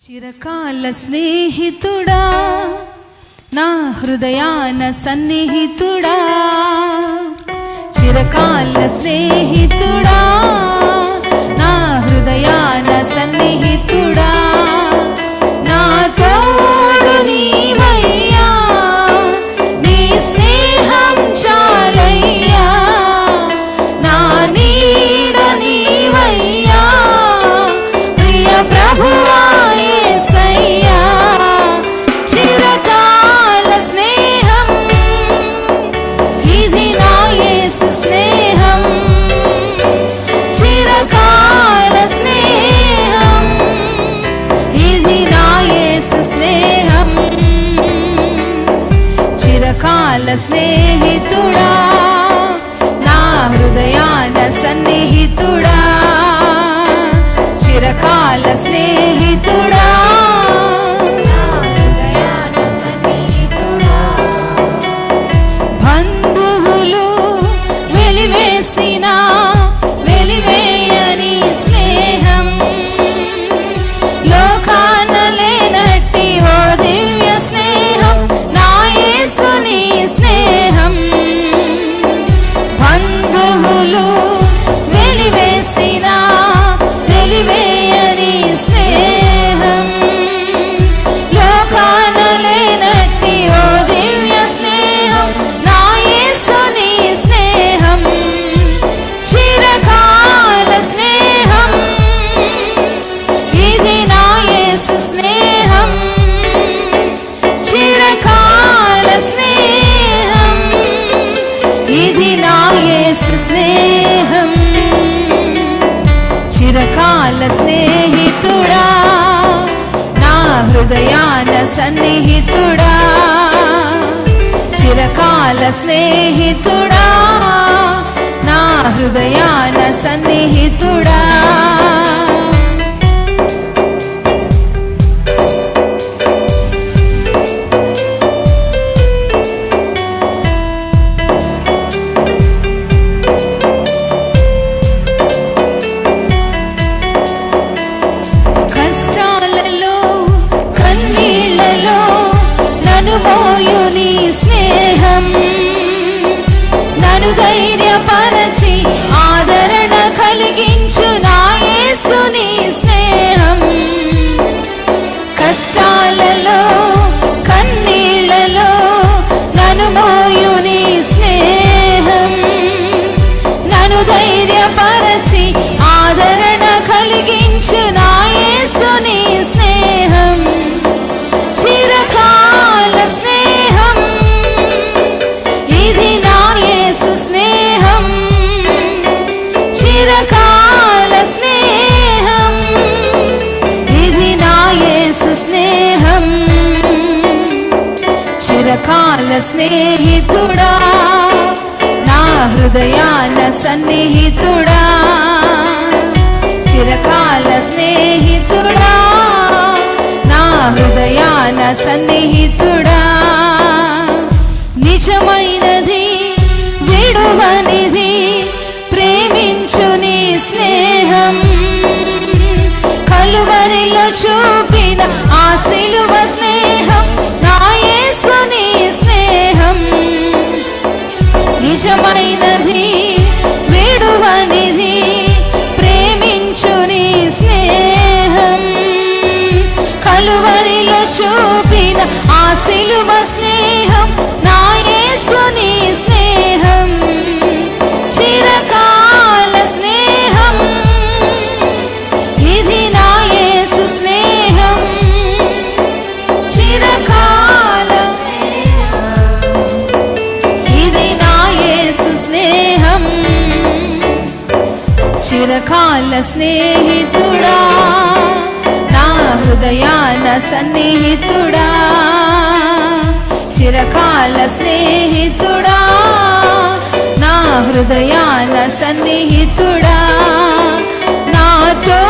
చిరకాల స్నేహితుడా నా హృదయాన సన్నిహితుడా, చిరకాల స్నేహితుడా నా హృదయాన సన్నిహితుడా, నా తోడు నీవయ్యా, నీ స్నేహం చాలయ్యా, నా నీడ నీవయ్యా, ప్రియ ప్రభువా యేసయ్యా. చిరకాల స్నేహం ఇది నా యేసు స్నేహం, చిరకాల స్నేహం ఇది నా యేసు స్నేహం. చిరకాల స్నేహితుడా నా హృదయాన సన్నిహితుడా, చిరకాల స్నేహితుడా బంధువులు వెలివేసిన వెలివేయని స్నేహం, లోకాన లేనట్టి ఓ దివ్య స్నేహం నా యేసుని స్నేహం. బంధువులు వెలివేసిన వెలివేయని స్నేహం, లోకాన లేనట్టి ఓ దివ్య స్నేహం నా యేసుని స్నేహం. చిరకాల స్నేహం ఇది నా యేసు స్నేహం, చిరకాల స్నేహం ఇది నా యేసు స్నేహం. చిరకాల స్నేహితుడా నా హృదయాన సన్నిహితుడా, చిరకాల స్నేహితుడా నా హృదయాన సన్నిహితుడా. కష్టాలలో కన్నీళ్లలో నన్ను మోయు నీ స్నేహం, నన్ను ధైర్యపరచి ఆదరణ కలిగించు నా యేసుని స్నేహం. కష్టాలలో కన్నీళ్లలో నన్ను మోయు నీ స్నేహం, నన్ను ధైర్యపరచి ఆదరణ కలిగించు నా యేసుని స్నేహం. చిరకాల స్నేహం ఇది నా యేసు స్నేహం, చిరకాల స్నేహం ఇది నా యేసు స్నేహం. చిరకాల స్నేహితుడా నా హృదయాన సన్నిహితుడా, చిరకాల స్నేహితుడా నా హృదయాన సన్నిహితుడా. నిజమైనది విడువనిది ప్రేమించు నీ స్నేహం, కలువరిలో చూపిన ఆ సిలువ స్నేహం నా యేసుని స్నేహం. నిజమైనది విడువనిది ప్రేమించు నీ స్నేహం, కలువరిలో చూపిన ఆ సిలువ స్నేహం నా యేసుని స్నేహం. చిరకాల స్నేహం ఇది నా యేసు స్నేహం, చిరకాల ఇది నా యేసు స్నేహం. చిరకాల స్నేహితుడా నా హృదయాన సన్నిహితుడా, చిరకాల స్నేహితుడా నా హృదయాన సన్నిహితుడా, నాతో